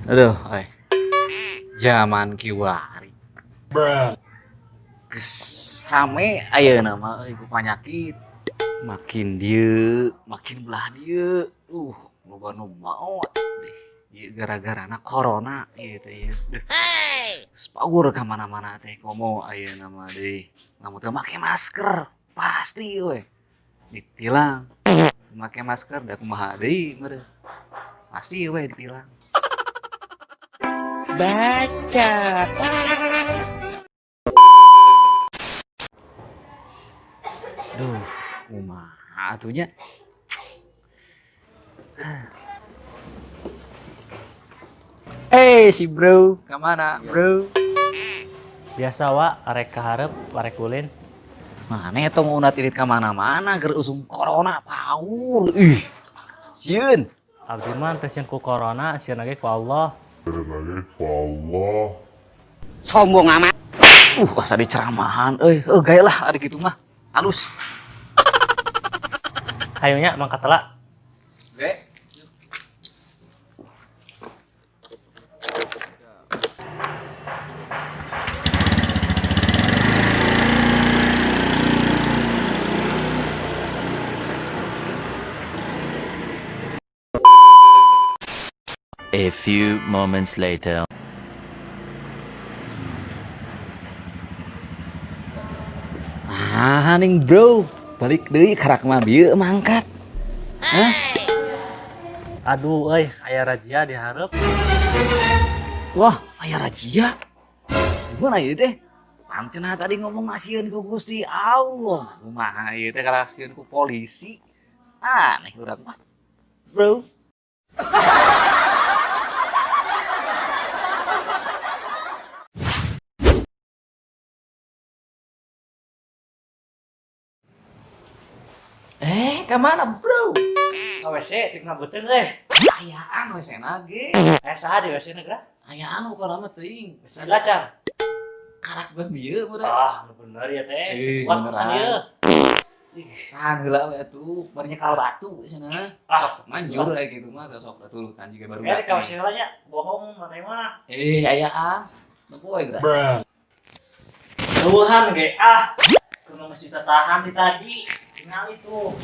Aduh, zaman kiwari. Same ayeuna mah ku panyakit. Makin dieu, makin belah dieu. Loba nu maot deh. Ieu gara-garana corona ieu teh ieu. Geus pagur ka mana-mana teh komo ayeuna mah deui. Lamun teu make masker, pasti we ditilang. Make masker da kumaha deui meureun. Pasti we ditilang. Baca. Duh, kumaha atunya? Si bro, kemana bro? Biasa wa arek kaharep arek ulin. Mana ya tong unat irit kemana-mana ger usum corona paur. Sieun. Abdi mah teu sieun ku corona, sieun lagi ku Allah. Sombong amat. Asa diceramahan gaya lah ada gitu mah. Halus. Hayunya mangkat tela. Oke. A few moments later. Ning bro, balik deui karak mah bieu mangkat. Hah? Aduh aya razia dihareup. Wah, aya razia. Gimana ieu teh? Pancenah tadi ngomong ngasieun ku Gusti Allah. Kumaha ieu teh kalaskeun ku polisi. Aneh urang mah. Bro. Kemana bro? Ka WC tik ngabeuteung Ayaan we senage. saha di WC negra? Ayaan bukan amat teuing. Lacan. Karak beh bieu meureun. Ah, nu bener ya teh. Kuat pesan ieu. Tahan heula we atuh, bari nyekal batu we cenah. Sok manjur aya kitu mah sok datulukan jiga baru. Di ka WC heula nya, bohong maneh mah. Aya Nempo we geura. Tuhan ge kudu mesti tahan di tadi. Tinggal itu.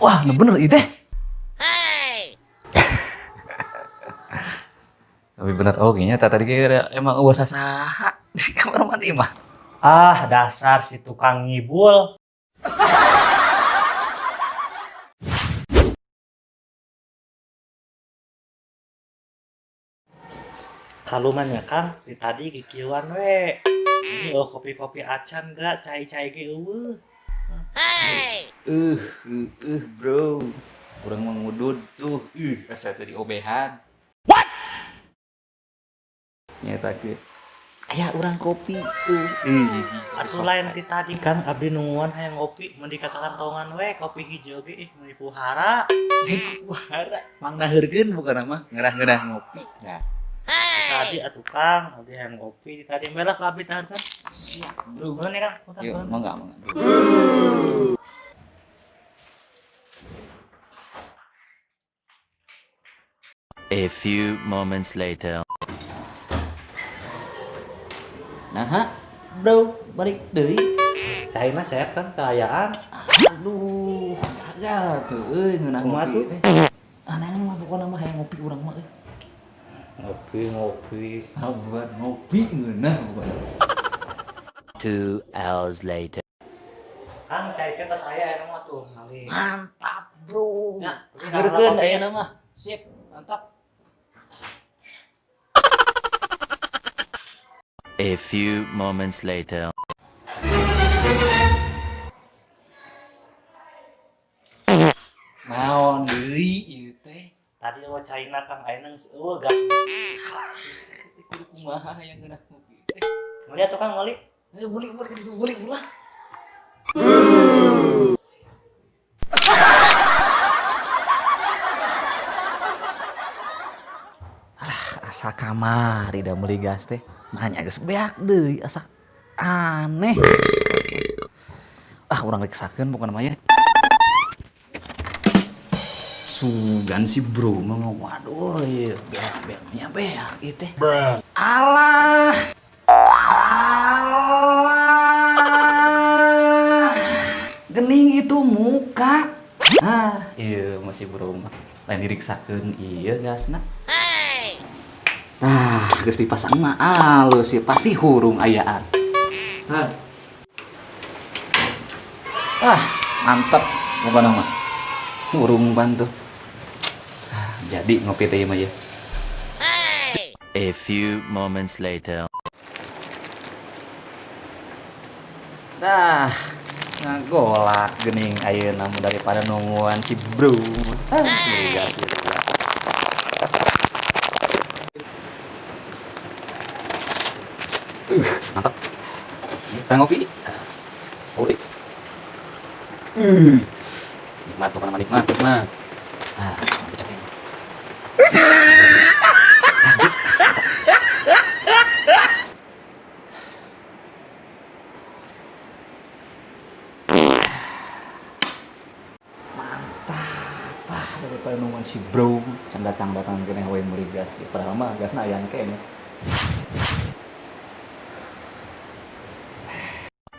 Wah, bener ieu teh. Tapi bener kayaknya tadi kira emang eueuh sasaha di kamar mandi mah. Dasar si tukang ngibul. Kaluman ya Kang, di tadi kikieuan we. Ini kopi-kopi acan gak, cai-cai ge eueuh. Bro. Urang mah ngudud tuh. Asa tadi obehan. What? Nyata ge. Aya urang kopi tuh. Atuh lain ti tadi Kang, abdi nungguan hayang ngopi, mun di kakantongan we kopi hijau ge mun di puhara. Puhara. Mang naheurkeun bukan mah ngerah-ngerah ngopi. Nah. Tadi atuh Kang, abdi hayang ngopi, tadi melak abdi tahan kan. Siap, bro. Mun ya Kang, Yuk, mangga. A few moments later. Nah, bro, balik deui. Cai mah sehat kan keayaan. Aduh, gagal tuh ngeunah Kumaha ngopi tuh? teh. Aneh mah pokona mah hayang ngopi urang mah Ngopi. Buat ngopi ngeunah bukan. 2 hours later. Kang cai teh tos aya eta mah tuh ngali. Mantap, bro. Ya, Hageurkeun ayeuna mah. Sip, mantap. A few moments later. Naon deui ieu teh? Tadi eueuh caina Kang ayeuna geus eueuh gas. Kudu kumaha hayang ngeunah ngopi teh? Meuli atuh Kang meuli. Beli ka ditu, beli buruan. Asa kamari da meuli gas teh. Manya geus beak deui asa aneh. Urang rek sakeun pokona mah ya. sugan si bro mah waduh ieu beak-beaknya beak ieu teh. Alah. Alah. Gening itu muka. Ah, iya masih bro mah. Lain diriksakeun ieu gasna. Nah, geus dipasang mah alus ya pasti hurung ayaan. Ah, mantep pokona mah. Hurung bantu. Ah, jadi ngopi teh mah ya. A few moments later. Dah, ngagolak gening ayeuna mah daripada nungguan si bro. Ah, gas. Mantap. Kita ngopi. Oke. Nikmat pokoknya nikmat. Ah, cek ini. Mantap. Ah, daripada nungguan si bro, can datang kene we meuli gas. Padahal mah gasna aya kene.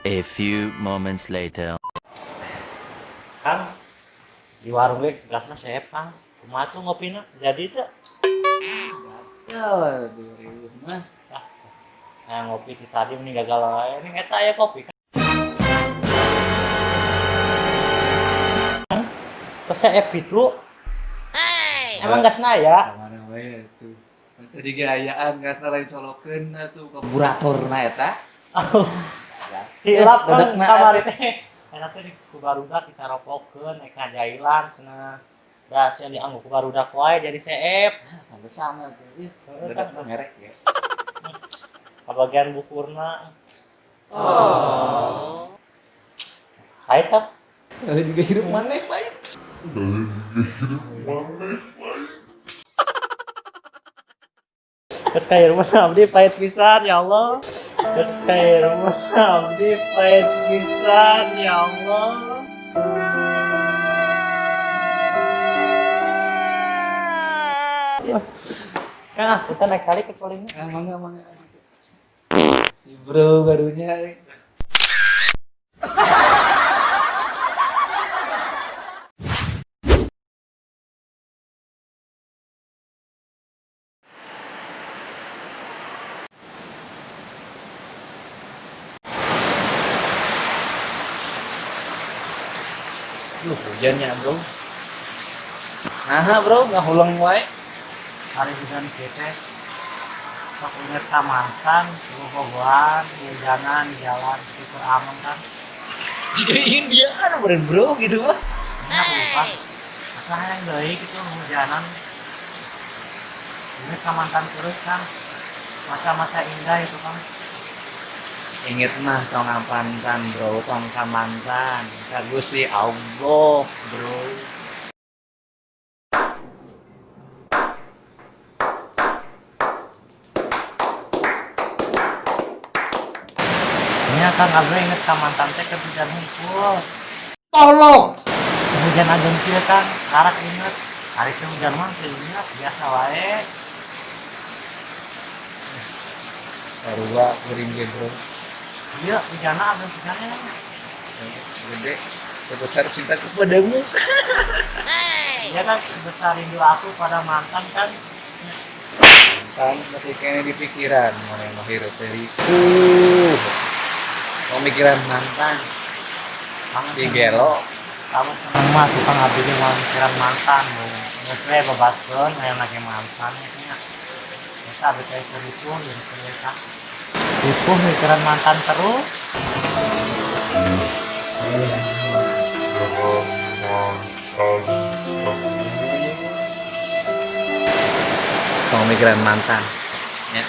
A few moments later. Kang, di warung gue gasna sepang. Kumaha tuh ngopina? Jadi teh. Ya, di rumah. Nah, ngopi ti tadi mending gagal wae. Ning eta aya kopi. Kang, resep itu. Emang gasna ya? Mana we tuh. Tadi gayaan gasna lain colokeun atuh kaburatorna eta. Hilap kan Dadekna kamari teh. Eta teh ku barudak dicaropokeun eka jailan cenah. Da sia dianggo ku barudak wae jadi CF. Pantesan atuh ieu. Dadekna merek ya. Kabagian bukurna. Oh. Hai kan? Juga hidup maneh pahit. Terus kayak rumah abdi pahit pisan ya Allah. Terus kayak rumah abdi pahit pisan ya Allah. Kang, kita naik kali ke kolingnya. Mangga. Si bro barunya. Hujannya bro. Nah bro, nggak ulang wae. Hari hujan kita sok inget ka mantan, bobogohan, hujanan, jalan, itu aman kan. Jika India kan bener bro gitu mah. Enak lupa. Masa yang deui gitu hujanan. Inget ka mantan terus kan. Masa-masa indah itu kan. Ingat mah tong ngapantan bro, tong kamantan. Ka Gusti Allah bro. Ini Kang Abdul inget ka mantan teh ke hujan hungkul. Tolong. Hujan ageun kieu kan, karak inget. Hari itu hujan mah teu inget, biasa wae. Sarua geuring ge bro. Iya, hujanna ageun hujannya. Gede sebesar cintaku padamu. Iya kan besar rindu aku pada mantan kan. Kan masih kayaknya di pikiran mana yang hirup dari pemikiran mantan si gelo. Kamu seneng mah tukang abdi ge mau mikiran mantan. Geus we bebaskeun aya make mantan nya. Eta abdi teh ripuh jadi ternyata. Ripuh mikiran mantan terus. Pemikiran mantan ya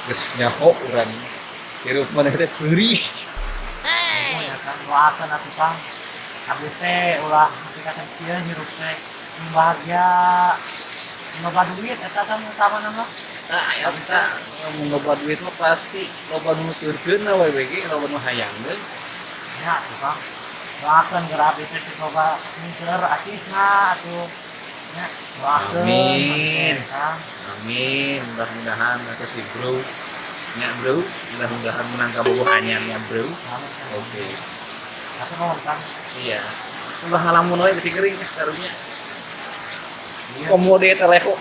geus nyaho urang hirup mana teh peurih. Ya kan doakeun atuh Kang. Abdi teh ulah ketika kecil hirup teh bahagia. Loba duit eta kan utama nama. Nah ya kita mun loba duit mah pasti loba nu nuturkeun we BG loba nu hayangkeun Ya tuh Kang. doakeun geura abdi teh semoga nyingkeur asisna atuh nya doakeun Amin. Kang. Amin, mudah-mudahan atau si bro nya bro, mudah-mudahan menang kabogohannya ya bro. Amin, Kang. Oke. Tapi mohon Kang. Iya. Sebelah ngalamun we geus kering karunya. Komode teleho.